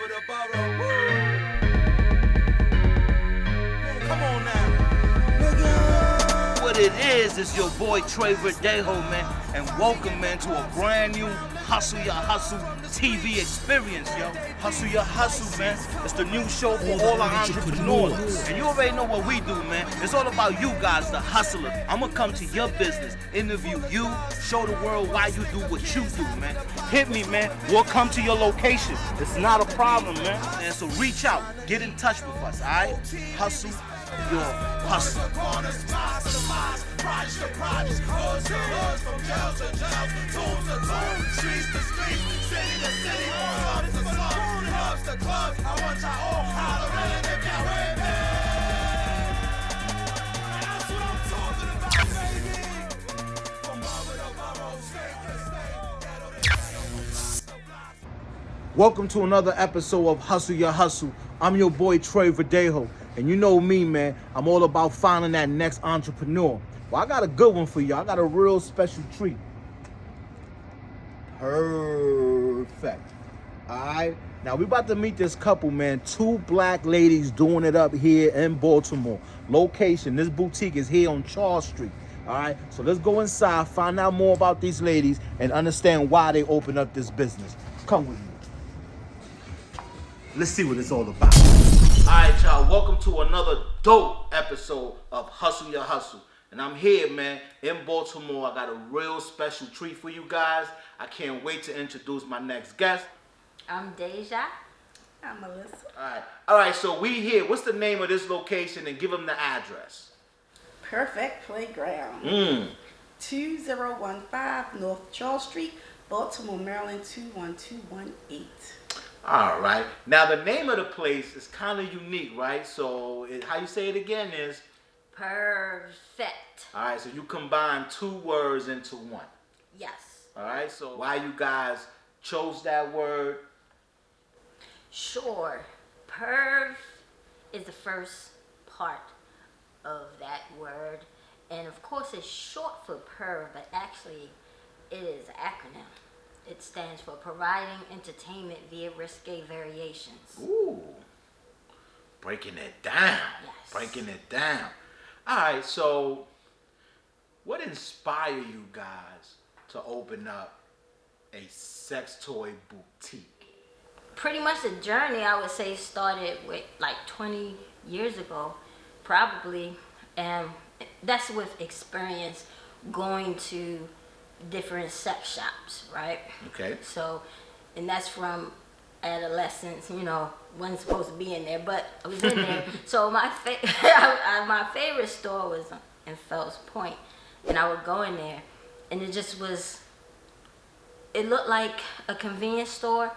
over the borough. Woo. Come on now. What it is your boy Pervfect, man, and welcome, man, to a brand new Hustle Your Hustle TV experience, yo. Hustle Your Hustle, man. It's the new show for all our entrepreneurs. And you already know what we do, man. It's all about you guys, the hustlers. I'm gonna come to your business, interview you, show the world why you do what you do, man. Hit me, man. We'll come to your location. It's not a problem, man. And so reach out, get in touch with us, all right? Hustle your hustle. Welcome to another episode of Hustle Your Hustle. I'm your boy Pervfect, and you know me, man. I'm all about finding that next entrepreneur. Well, I got a good one for you. I got a real special treat. Pervfect. All right. Now we about to meet this couple, man. Two black ladies doing it up here in Baltimore. Location: this boutique is here on Charles Street. All right. So let's go inside, find out more about these ladies, and understand why they opened up this business. Come with me. Let's see what it's all about. All right, y'all. Welcome to another dope episode of Hustle Your Hustle. And I'm here, man, in Baltimore. I got a real special treat for you guys. I can't wait to introduce my next guest. I'm Deja. I'm Melissa. All right. So we here. What's the name of this location? And give them the address. Pervfect Playground. 2015 North Charles Street, Baltimore, Maryland 21218. All right. Now, the name of the place is kind of unique, right? So, how you say it again is? Pervfect. All right. So, you combine two words into one. Yes. All right. So, why you guys chose that word? Sure. Perv is the first part of that word. And, of course, it's short for perv, but actually it is an acronym. It stands for Providing Entertainment Via Risque Variations. Ooh. Breaking it down. Yes. Breaking it down. All right, so what inspired you guys to open up a sex toy boutique? Pretty much the journey, I would say, started with like 20 years ago, probably. And that's with experience going to different sex shops, right? Okay. So, and that's from adolescence, wasn't supposed to be in there, but I was in there. So my favorite store was in Fells Point, and I would go in there, and it looked like a convenience store,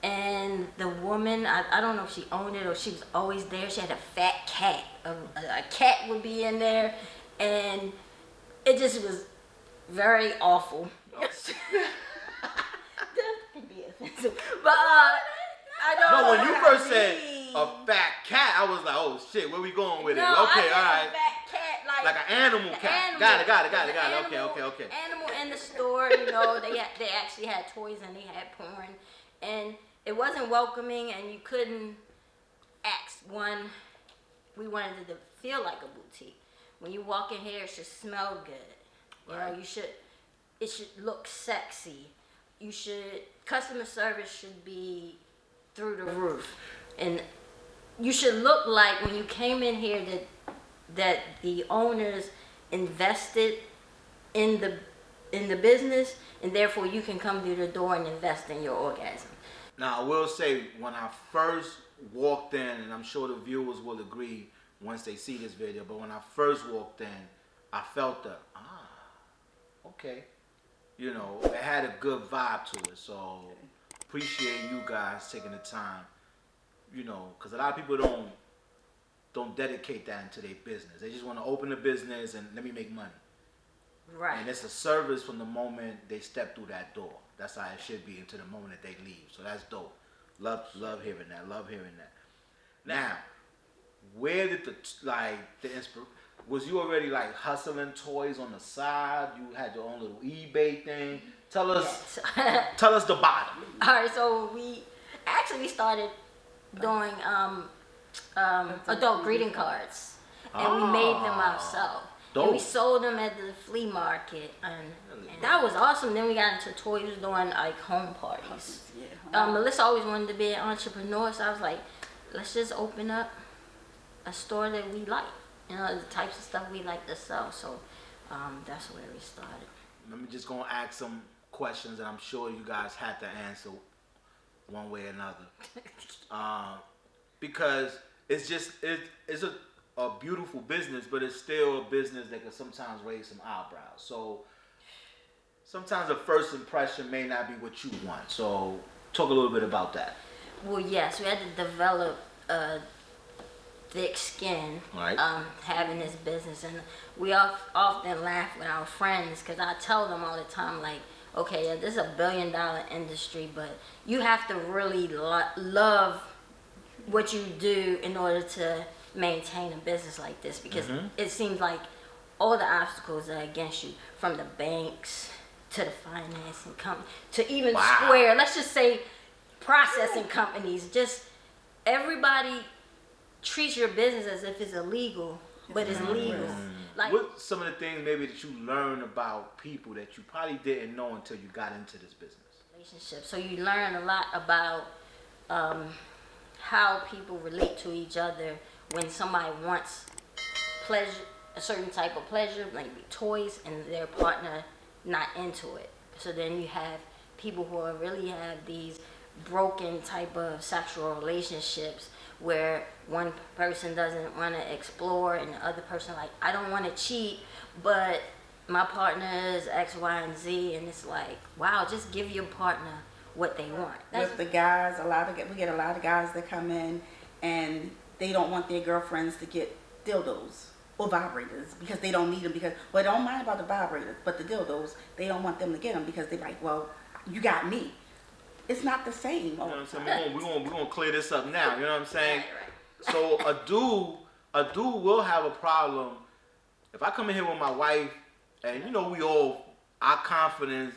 and the woman, I don't know if she owned it or she was always there. She had a fat cat. A cat would be in there, and it just was very awful. That could be offensive. But I don't know. No, when you first said a fat cat, I was like, oh shit, where we going with it? Okay, all right. A fat cat, like an animal cat. Got it. Okay. Animal in the store, they actually had toys and they had porn, and it wasn't welcoming, and you couldn't ask one. We wanted it to feel like a boutique. When you walk in here, it should smell good. It should look sexy. Customer service should be through the roof. And you should look like when you came in here that the owners invested in the business, and therefore you can come through the door and invest in your orgasm. Now, I will say, when I first walked in, and I'm sure the viewers will agree once they see this video, but when I first walked in, I felt okay. It had a good vibe to it. So appreciate you guys taking the time, because a lot of people don't dedicate that into their business. They just want to open a business and let me make money. Right. And it's a service from the moment they step through that door. That's how it should be until the moment that they leave. So that's dope. Love hearing that. Now, where did the inspiration? Was you already like hustling toys on the side? You had your own little eBay thing. Tell us the bottom. All right, so we actually started doing adult greeting cards, and we made them ourselves. And we sold them at the flea market, and that was awesome. Then we got into toys, we was doing like home parties. Melissa always wanted to be an entrepreneur, so I was like, let's just open up a store that we like, you know, the types of stuff we like to sell. So that's where we started. I'm just gonna ask some questions, and I'm sure you guys had to answer one way or another, because it's just it's a beautiful business, but it's still a business that can sometimes raise some eyebrows. So sometimes a first impression may not be what you want. So talk a little bit about that. Well, yes, we had to develop thick skin, Right. having this business, and we often laugh with our friends because I tell them all the time, like, okay, yeah, this is $1 billion industry, but you have to really love what you do in order to maintain a business like this, because it seems like all the obstacles are against you, from the banks to the financing company to even Square. Let's just say processing companies. Just everybody treats your business as if it's illegal, but it's legal. Like, what some of the things maybe that you learn about people that you probably didn't know until you got into this business? Relationships. So you learn a lot about how people relate to each other when somebody wants pleasure, a certain type of pleasure, like toys, and their partner not into it. So then you have people who really have these broken type of sexual relationships where one person doesn't want to explore and the other person like, I don't want to cheat, but my partner is X, Y, and Z, and it's like, wow, just give your partner what they want. With the guys, we get a lot of guys that come in and they don't want their girlfriends to get dildos or vibrators because they don't need them, because, well, they don't mind about the vibrators, but the dildos, they don't want them to get them because they're like, well, you got me. It's not the same. You know what I'm saying? We're gonna clear this up now. You know what I'm saying? So a dude will have a problem if I come in here with my wife, and you know our confidence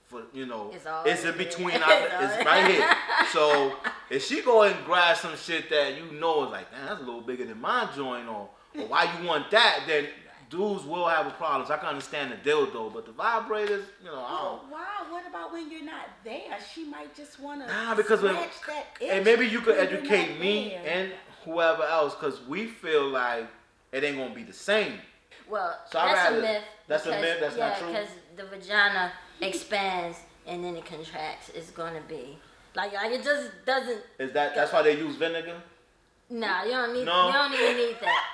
for it's in between it's right here. So if she go and grab some shit that you know is like, man, that's a little bigger than my joint, or why you want that, then dudes will have a problem. So I can understand the dildo, but the vibrators, I don't. Wow, what about when you're not there? She might just want to because scratch that itch. And maybe you could when you're educate not me there. and whoever else, because we feel like it ain't gonna be the same. Well, So that's a myth. That's a myth. That's not true. because the vagina expands and then it contracts. It's gonna be like it just doesn't. Is that's why they use vinegar? Nah, you don't need. No? You don't even need that.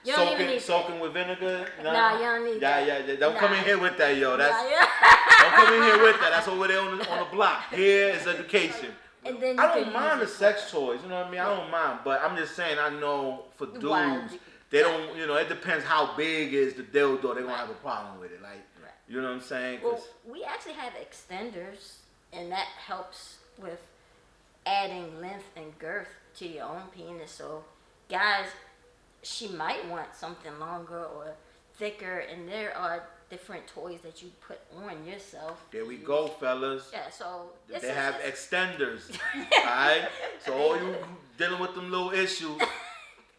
You don't even need soaking with vinegar? No? Nah, you don't need that. Yeah. Don't come in here with that, yo. That's Nah, don't come in here with that. That's over there on the block. Here is education. And then you I don't can mind the use it. sex toys, you know what I mean? I don't mind, but I'm just saying I know for dudes, they don't, it depends how big is the dildo, they're gonna have a problem with it. Like, you know what I'm saying? Well, we actually have extenders, and that helps with adding length and girth to your own penis. So, guys, she might want something longer or thicker, and there are different toys that you put on yourself. There we go, fellas. Yeah, so They have extenders, alright? So all you dealing with them little issues,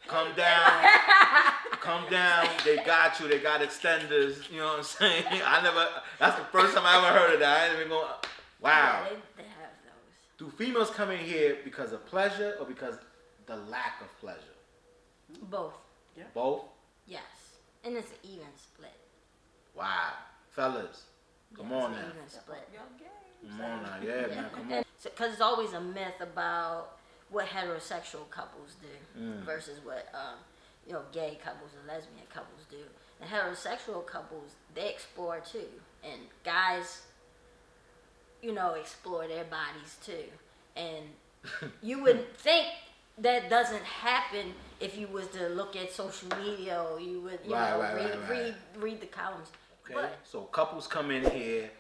come down, they got you, they got extenders, you know what I'm saying? That's the first time I ever heard of that. I ain't even going, wow. Yeah, they have those. Do females come in here because of pleasure or because the lack of pleasure? Both. Yeah. Both? Yes. And it's an even split. Wow. Fellas, come on now. It's an even split. Come on now, yeah, man, come on. Because it's always a myth about what heterosexual couples do versus what gay couples or lesbian couples do. And heterosexual couples, they explore too, and guys, explore their bodies too. And you would think that doesn't happen if you was to look at social media or you would read the columns. Okay, But so couples come in here.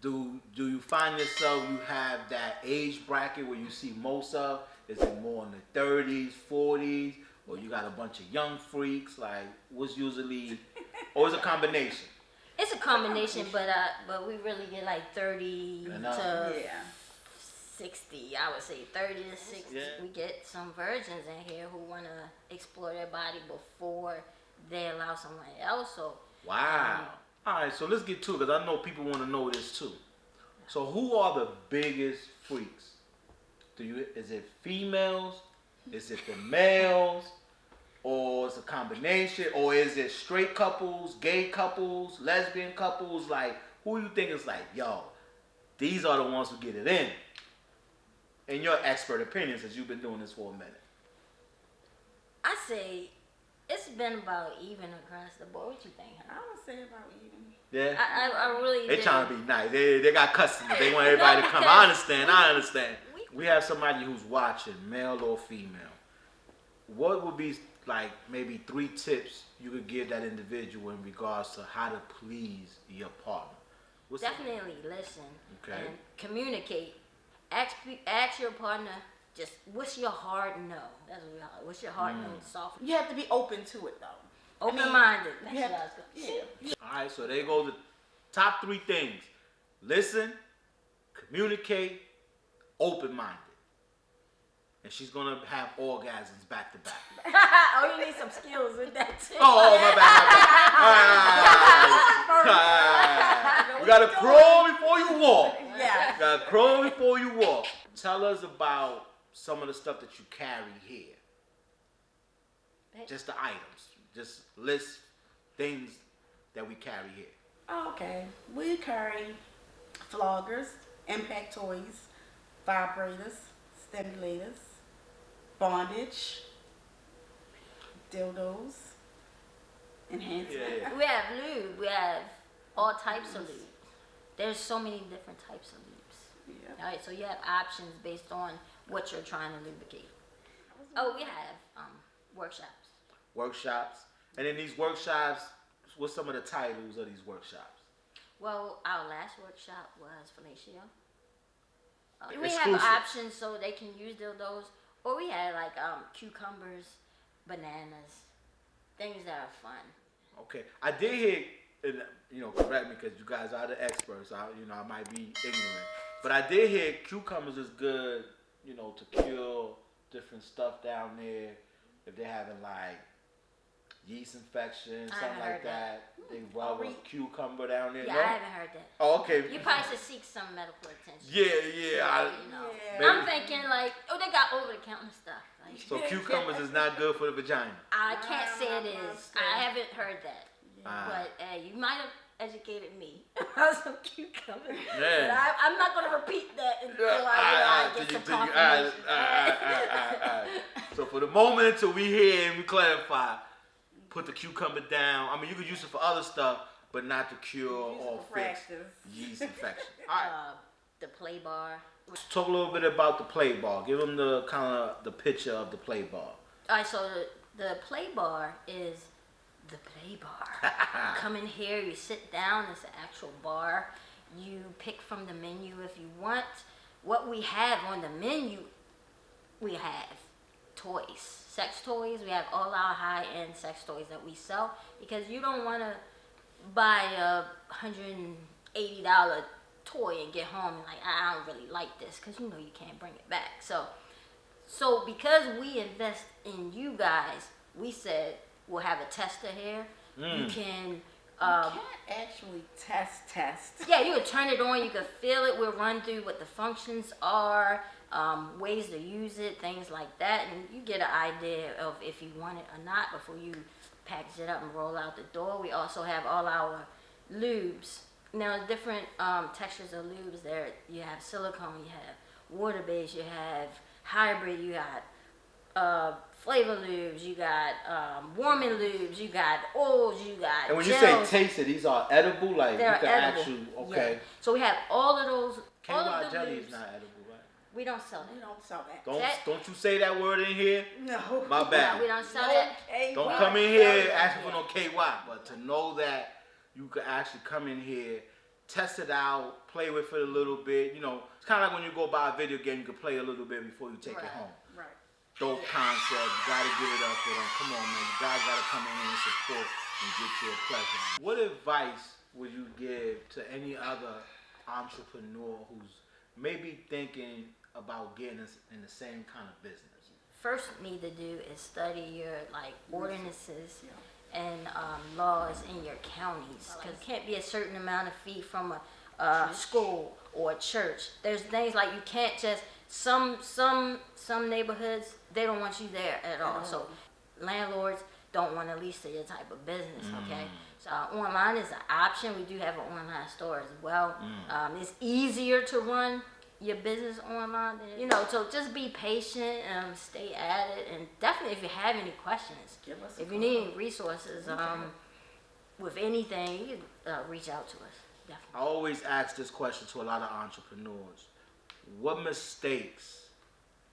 Do you find yourself, you have that age bracket where you see most of? Is it more in the 30s, 40s, or you got a bunch of young freaks? Like, what's usually, or is it a combination? it's a combination, but we really get like 30 Enough. to 60, I would say 30 to 60. Yeah. We get some virgins in here who want to explore their body before they allow someone else. So Wow. All right, so let's get to it because I know people want to know this too. So who are the biggest freaks? Is it females? Is it the males? Or it's a combination? Or is it straight couples, gay couples, lesbian couples? Like, who you think is like, yo, these are the ones who get it in your expert opinion, since you've been doing this for a minute. I say it's been about even across the board. What you think, I huh? would say about even. Yeah? I really They do. trying to be nice. They got customers. They want everybody to come. I understand. We have somebody who's watching, male or female. What would be like maybe 3 tips you could give that individual in regards to how to please your partner? Definitely listen Okay. and communicate. Ask your partner just what's your hard no. That's what we are. What's your hard no? Soft. You have to be open to it though. Open-minded. That's you what have- I was gonna yeah. say. All right, so they go the top 3 things: listen, communicate, open-minded. And she's gonna have orgasms back to back. Oh, you need some skills with that too. Oh, my bad. All right. You gotta crawl before you walk. Yeah. You gotta crawl before you walk. Tell us about some of the stuff that you carry here. Just the items. Just list things that we carry here. Okay. We carry floggers, impact toys, vibrators, stimulators, bondage, dildos, enhancement. Yeah. We have lube. We have all types of lube. There's so many different types of lubes. Yeah. All right, so you have options based on what you're trying to lubricate. Oh, we have workshops. Workshops. And in these workshops, what's some of the titles of these workshops? Well, our last workshop was fellatio. We Exclusive. have options so they can use dildos, or we had like cucumbers, bananas, things that are fun. Okay, I did hear, and, correct me because you guys are the experts. I might be ignorant, but I did hear cucumbers is good, to kill different stuff down there if they're having like yeast infection, I something haven't like heard that. They rub a cucumber down there. Yeah, No? I haven't heard that. Oh, okay. You probably should seek some medical attention. Yeah. Yeah. I'm thinking like, they got over the counter stuff. Like, So cucumbers is not good for the vagina. I can't say it is. I haven't heard that. Ah. But you might have educated me about some cucumbers. Yeah. But I'm not going to repeat that until I get some confirmation. Alright. So for the moment until we hear and we clarify, put the cucumber down. I mean, you could use it for other stuff, but not to cure or fix yeast infection. All right. The play bar. Talk a little bit about the play bar. Give them the kind of the picture of the play bar. All right, so the play bar is the play bar. You come in here, you sit down. It's an actual bar. You pick from the menu if you want. What we have on the menu, we have toys, sex toys. We have all our high-end sex toys that we sell because you don't want to buy a $180 toy and get home and like, I don't really like this, because you can't bring it back. So because we invest in you guys, we said we'll have a tester here. You can You can't actually test. yeah, you can turn it on, you can feel it. We'll run through what the functions are, ways to use it, things like that, and you get an idea of if you want it or not before you package it up and roll out the door. We also have all our lubes. Now, different textures of lubes. There, you have silicone, you have water-based, you have hybrid, you got flavor lubes, you got warming lubes, you got oils, you got And when gels. you say tasted, these are edible? Like They're you can edible. actually, okay. Yeah. So we have all of those. all KY of the jelly lubes. is not edible, right? We don't sell We that. don't sell that. Don't you say that word in here? No. My bad. We don't sell that. Okay, Don't we come in sell here that. asking for no KY, but to know that you could actually come in here, test it out, play with it a little bit. It's kind of like when you go buy a video game, you can play a little bit before you take it Right. home. Right. Dope concept. You gotta give it up for them. Come on, man. You guys gotta come in here and support and get your pleasure. What advice would you give to any other entrepreneur who's maybe thinking about getting in the same kind of business? First need to do is study your ordinances and laws in your counties, because it can't be a certain amount of fee from a school or a church. There's things like you can't just some neighborhoods, they don't want you there at all. So landlords don't want to lease to your type of business. Okay, so online is an option. We do have an online store as well. It's easier to run your business online, so just be patient, stay at it, and definitely if you have any questions, if you need any resources with anything, you can reach out to us. Definitely. I always ask this question to a lot of entrepreneurs. What mistakes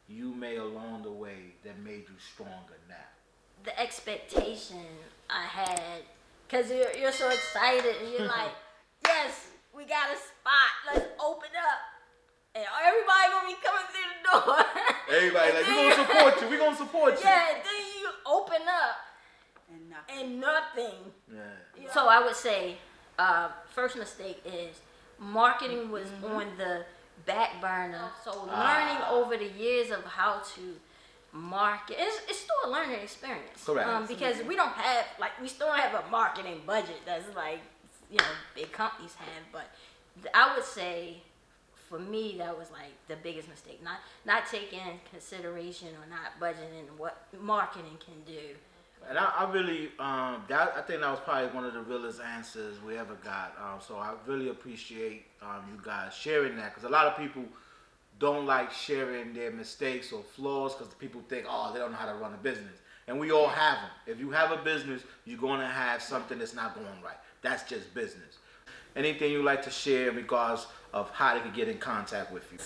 you made along the way that made you stronger now? The expectation I had, because you're so excited and you're like, yes, we got a spot, let's open up. And everybody gonna be coming through the door. Everybody like, we gonna support you. We gonna support you. Yeah, and then you open up and nothing. Yeah. So I would say, first mistake is marketing was on the back burner. So learning over the years of how to market, it's still a learning experience. Correct. Because we don't have we still don't have a marketing budget that's big companies have. But I would say, for me, that was the biggest mistake. Not taking consideration or not budgeting what marketing can do. And I really, I think that was probably one of the realest answers we ever got. So I really appreciate you guys sharing that, because a lot of people don't like sharing their mistakes or flaws because people think, oh, they don't know how to run a business. And we all have them. If you have a business, you're going to have something that's not going right. That's just business. Anything you'd like to share in regards of how they can get in contact with you?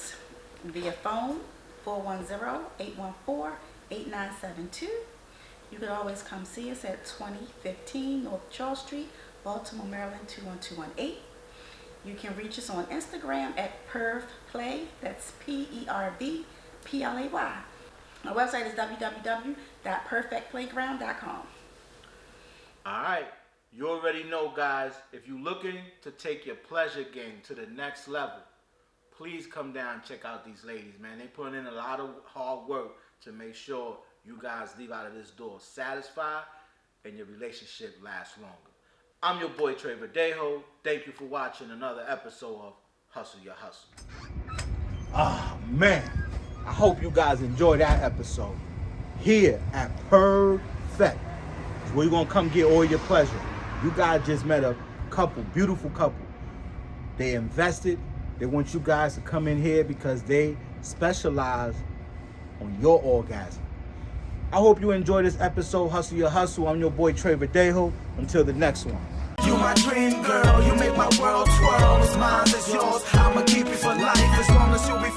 Via phone, 410-814-8972. You can always come see us at 2015 North Charles Street, Baltimore, Maryland, 21218. You can reach us on Instagram at Pervplay, that's PERVPLAY. Our website is www.perfectplayground.com. All right. You already know, guys, if you're looking to take your pleasure game to the next level, please come down and check out these ladies, man. They put in a lot of hard work to make sure you guys leave out of this door satisfied and your relationship lasts longer. I'm your boy, Trey Verdejo. Thank you for watching another episode of Hustle Your Hustle. Ah, man. I hope you guys enjoyed that episode. Here at Pervfect, where you're going to come get all your pleasure. You guys just met a couple, beautiful couple. They invested. They want you guys to come in here because they specialize on your orgasm. I hope you enjoy this episode, Hustle Your Hustle. I'm your boy, Trey Verdejo. Until the next one. You my dream girl, you make my world twirl. It's mine, it's yours. I'ma keep you for life as long as you be